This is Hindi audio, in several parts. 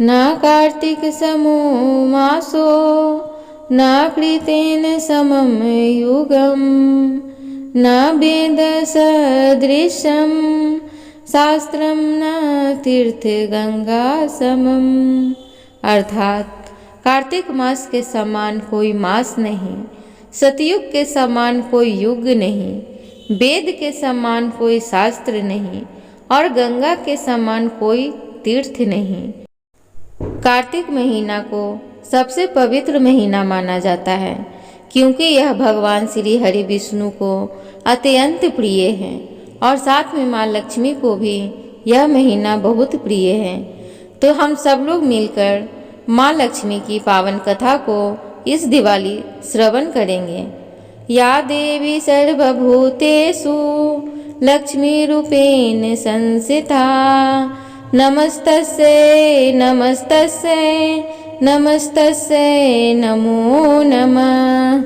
न कार्तिक समो मासो न कृतेन समं युगम न वेद सदृशं शास्त्रम न तीर्थ गंगा समम। अर्थात कार्तिक मास के समान कोई मास नहीं, सतयुग के समान कोई युग नहीं, वेद के समान कोई शास्त्र नहीं और गंगा के समान कोई तीर्थ नहीं। कार्तिक महीना को सबसे पवित्र महीना माना जाता है, क्योंकि यह भगवान श्री हरि विष्णु को अत्यंत प्रिय है और साथ में माँ लक्ष्मी को भी यह महीना बहुत प्रिय है। तो हम सब लोग मिलकर माँ लक्ष्मी की पावन कथा को इस दिवाली श्रवण करेंगे। या देवी सर्वभूतेषु लक्ष्मी रूपेण संस्थिता नमस्तस्यै नमस्तस्यै नमस्तस्यै नमो नमः।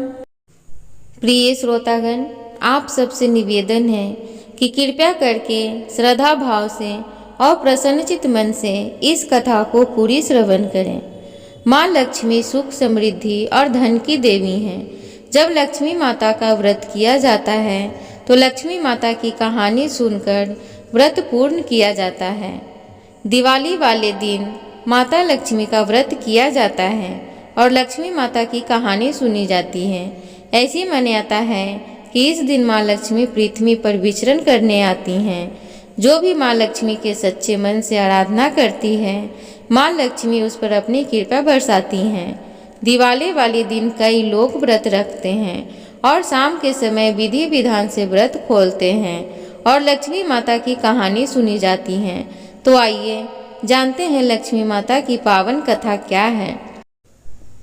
प्रिय श्रोतागण, आप सबसे निवेदन है कि कृपया करके श्रद्धा भाव से और प्रसन्नचित मन से इस कथा को पूरी श्रवण करें। माँ लक्ष्मी सुख समृद्धि और धन की देवी हैं। जब लक्ष्मी माता का व्रत किया जाता है तो लक्ष्मी माता की कहानी सुनकर व्रत पूर्ण किया जाता है। दिवाली वाले दिन माता लक्ष्मी का व्रत किया जाता है और लक्ष्मी माता की कहानी सुनी जाती है। ऐसी मान्यता है कि इस दिन माँ लक्ष्मी पृथ्वी पर विचरण करने आती हैं। जो भी माँ लक्ष्मी के सच्चे मन से आराधना करती है, माँ लक्ष्मी उस पर अपनी कृपा बरसाती हैं। दिवाली वाले दिन कई लोग व्रत रखते हैं और शाम के समय विधि विधान से व्रत खोलते हैं और लक्ष्मी माता की कहानी सुनी जाती है। तो आइए जानते हैं लक्ष्मी माता की पावन कथा क्या है।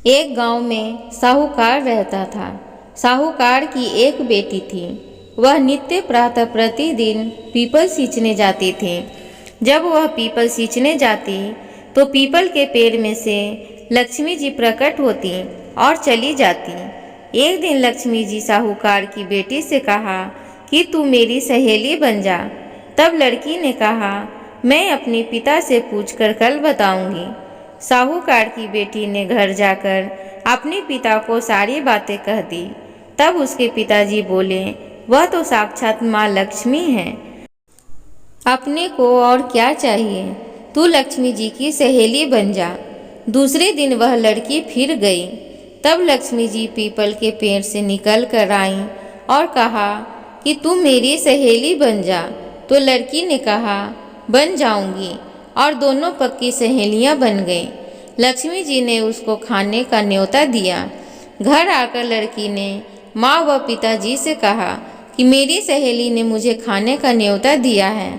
एक गांव में साहूकार रहता था। साहूकार की एक बेटी थी। वह नित्य प्रातः प्रतिदिन पीपल सींचने जाती थी। जब वह पीपल सींचने जाती तो पीपल के पेड़ में से लक्ष्मी जी प्रकट होती और चली जाती। एक दिन लक्ष्मी जी साहूकार की बेटी से कहा कि तू मेरी सहेली बन जा। तब लड़की ने कहा, मैं अपने पिता से पूछकर कल बताऊंगी। साहूकार की बेटी ने घर जाकर अपने पिता को सारी बातें कह दी। तब उसके पिताजी बोले, वह तो साक्षात माँ लक्ष्मी है, अपने को और क्या चाहिए, तू लक्ष्मी जी की सहेली बन जा। दूसरे दिन वह लड़की फिर गई। तब लक्ष्मी जी पीपल के पेड़ से निकल कर आईं और कहा कि तू मेरी सहेली बन जा। तो लड़की ने कहा, बन जाऊंगी, और दोनों पक्की सहेलियां बन गईं। लक्ष्मी जी ने उसको खाने का न्योता दिया। घर आकर लड़की ने माँ व पिताजी से कहा कि मेरी सहेली ने मुझे खाने का न्योता दिया है।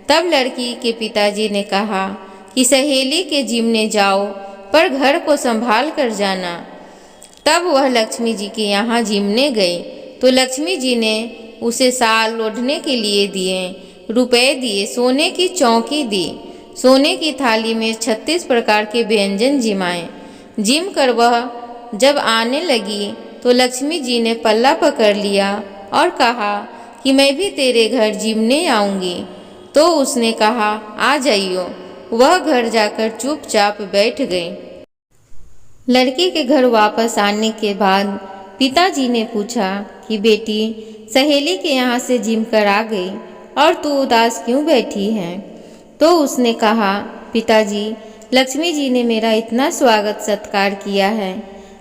तब लड़की के पिताजी ने कहा कि सहेली के जिम्मे जाओ, पर घर को संभाल कर जाना। तब वह लक्ष्मी जी के यहाँ जिमने गई तो लक्ष्मी जी ने उसे साल ओढ़ने के लिए दिए, रुपए दिए, सोने की चौकी दी, सोने की थाली में 36 प्रकार के व्यंजन जिमाए। जिम कर वह जब आने लगी तो लक्ष्मी जी ने पल्ला पकड़ लिया और कहा कि मैं भी तेरे घर जिमने आऊँगी। तो उसने कहा, आ जाइयो। वह घर जाकर चुपचाप बैठ गई। लड़की के घर वापस आने के बाद पिताजी ने पूछा कि बेटी, सहेली के यहाँ से जिम कर आ गई और तू उदास क्यों बैठी है? तो उसने कहा, पिताजी, लक्ष्मी जी ने मेरा इतना स्वागत सत्कार किया है,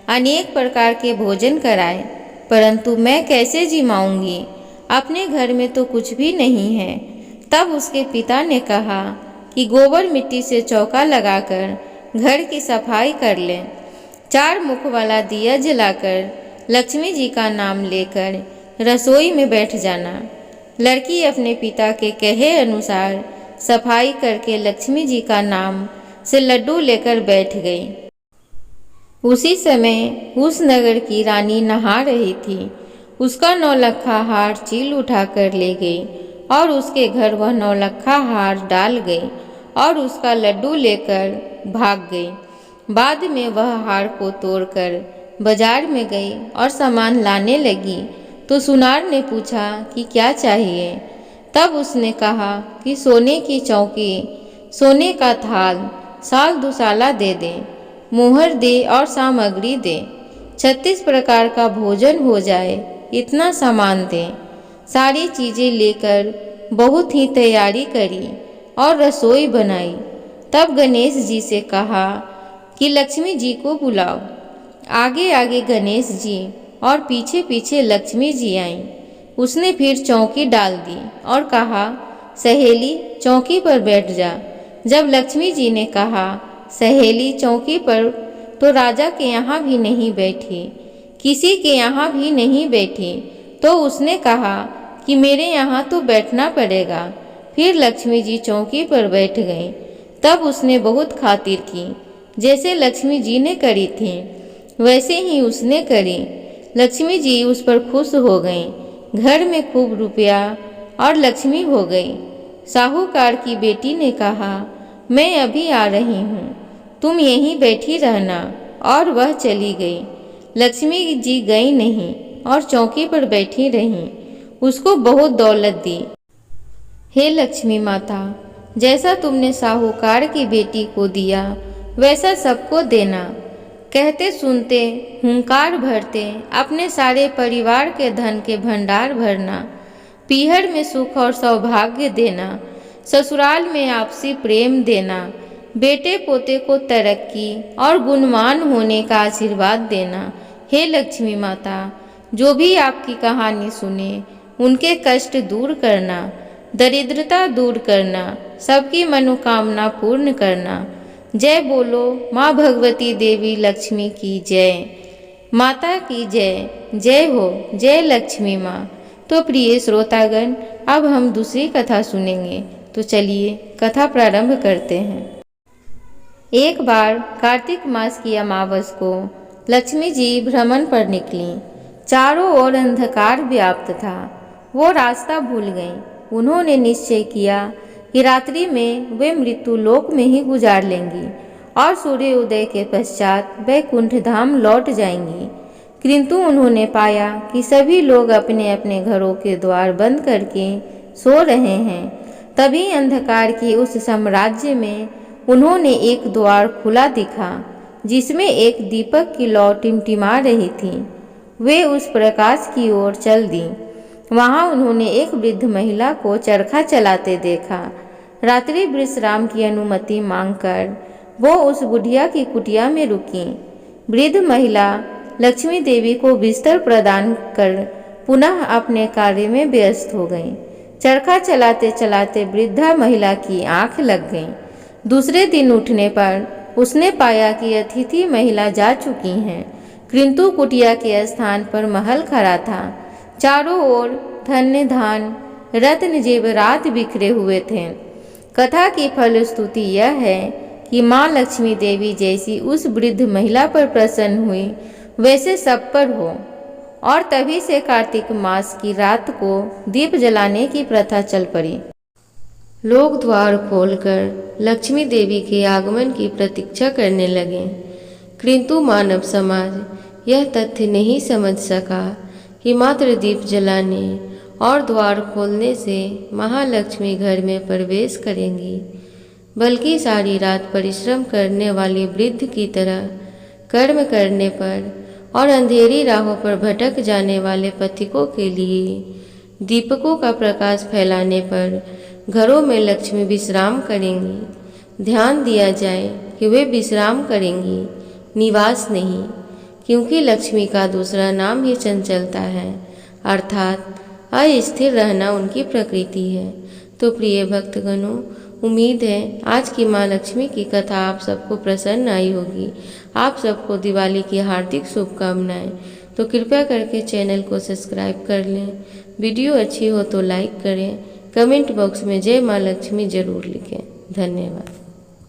अनेक प्रकार के भोजन कराए, परंतु मैं कैसे जिमाऊंगी? अपने घर में तो कुछ भी नहीं है। तब उसके पिता ने कहा कि गोबर मिट्टी से चौका लगाकर घर की सफाई कर लें। 4 मुख वाला दिया जलाकर लक्ष्मी जी का नाम लेकर रसोई में बैठ जाना। लड़की अपने पिता के कहे अनुसार सफाई करके लक्ष्मी जी का नाम से लड्डू लेकर बैठ गई। उसी समय उस नगर की रानी नहा रही थी। उसका 9 लखा हार चील उठाकर ले गई और उसके घर वह 9 लखा हार डाल गई और उसका लड्डू लेकर भाग गई। बाद में वह हार को तोड़कर बाजार में गई और सामान लाने लगी तो सुनार ने पूछा कि क्या चाहिए। तब उसने कहा कि सोने की चौकी, सोने का थाल, साल दुसाला दे दे, मोहर दे और सामग्री दे, 36 प्रकार का भोजन हो जाए, इतना सामान दे। सारी चीज़ें लेकर बहुत ही तैयारी करी और रसोई बनाई। तब गणेश जी से कहा कि लक्ष्मी जी को बुलाओ। आगे आगे गणेश जी और पीछे पीछे लक्ष्मी जी आईं। उसने फिर चौकी डाल दी और कहा, सहेली चौकी पर बैठ जा। जब लक्ष्मी जी ने कहा सहेली चौकी पर, तो राजा के यहाँ भी नहीं बैठी, किसी के यहाँ भी नहीं बैठी। तो उसने कहा कि मेरे यहाँ तो बैठना पड़ेगा। फिर लक्ष्मी जी चौकी पर बैठ गईं। तब उसने बहुत खातिर की, जैसे लक्ष्मी जी ने करी थी वैसे ही उसने करी। लक्ष्मी जी उस पर खुश हो गईं। घर में खूब रुपया और लक्ष्मी हो गई। साहूकार की बेटी ने कहा, मैं अभी आ रही हूँ, तुम यहीं बैठी रहना। और वह चली गई। लक्ष्मी जी गई नहीं और चौकी पर बैठी रहीं। उसको बहुत दौलत दी। हे लक्ष्मी माता, जैसा तुमने साहूकार की बेटी को दिया वैसा सबको देना। कहते सुनते हुंकार भरते अपने सारे परिवार के धन के भंडार भरना। पीहर में सुख और सौभाग्य देना, ससुराल में आपसी प्रेम देना, बेटे पोते को तरक्की और गुणवान होने का आशीर्वाद देना। हे लक्ष्मी माता, जो भी आपकी कहानी सुने उनके कष्ट दूर करना, दरिद्रता दूर करना, सबकी मनोकामना पूर्ण करना। जय बोलो माँ भगवती देवी लक्ष्मी की जय। माता की जय। जय हो, जय लक्ष्मी माँ। तो प्रिय श्रोतागण, अब हम दूसरी कथा सुनेंगे। तो चलिए कथा प्रारंभ करते हैं। एक बार कार्तिक मास की अमावस को लक्ष्मी जी भ्रमण पर निकली। चारों ओर अंधकार व्याप्त था। वो रास्ता भूल गईं। उन्होंने निश्चय किया कि रात्रि में वे मृत्यु लोक में ही गुजार लेंगी और सूर्य उदय के पश्चात वैकुंठ धाम लौट जाएंगी। किंतु उन्होंने पाया कि सभी लोग अपने अपने घरों के द्वार बंद करके सो रहे हैं। तभी अंधकार की उस साम्राज्य में उन्होंने एक द्वार खुला दिखा, जिसमें एक दीपक की लौ टिमटिमा रही थी। वे उस प्रकाश की ओर चल दी। वहां उन्होंने एक वृद्ध महिला को चरखा चलाते देखा। रात्रि विश्राम की अनुमति मांगकर वो उस बुढ़िया की कुटिया में रुकी। वृद्ध महिला लक्ष्मी देवी को बिस्तर प्रदान कर पुनः अपने कार्य में व्यस्त हो गई। चरखा चलाते चलाते वृद्धा महिला की आंख लग गई। दूसरे दिन उठने पर उसने पाया कि अतिथि महिला जा चुकी हैं, किंतु कुटिया के स्थान पर महल खड़ा था। चारों ओर धन्य धान रत्न जेवरात बिखरे हुए थे। कथा की फलश्रुति यह है कि माँ लक्ष्मी देवी जैसी उस वृद्ध महिला पर प्रसन्न हुई वैसे सब पर हो। और तभी से कार्तिक मास की रात को दीप जलाने की प्रथा चल पड़ी। लोग द्वार खोलकर लक्ष्मी देवी के आगमन की प्रतीक्षा करने लगे, किंतु मानव समाज यह तथ्य नहीं समझ सका कि मात्र दीप जलाने और द्वार खोलने से महालक्ष्मी घर में प्रवेश करेंगी, बल्कि सारी रात परिश्रम करने वाली वृद्ध की तरह कर्म करने पर और अंधेरी राहों पर भटक जाने वाले पथिकों के लिए दीपकों का प्रकाश फैलाने पर घरों में लक्ष्मी विश्राम करेंगी। ध्यान दिया जाए कि वे विश्राम करेंगी, निवास नहीं, क्योंकि लक्ष्मी का दूसरा नाम ही चंचलता है, अर्थात अस्थिर रहना उनकी प्रकृति है। तो प्रिय भक्तगणों, उम्मीद है आज की माँ लक्ष्मी की कथा आप सबको प्रसन्न आई होगी। आप सबको दिवाली की हार्दिक शुभकामनाएं। तो कृपया करके चैनल को सब्सक्राइब कर लें। वीडियो अच्छी हो तो लाइक करें। कमेंट बॉक्स में जय माँ लक्ष्मी जरूर लिखें। धन्यवाद।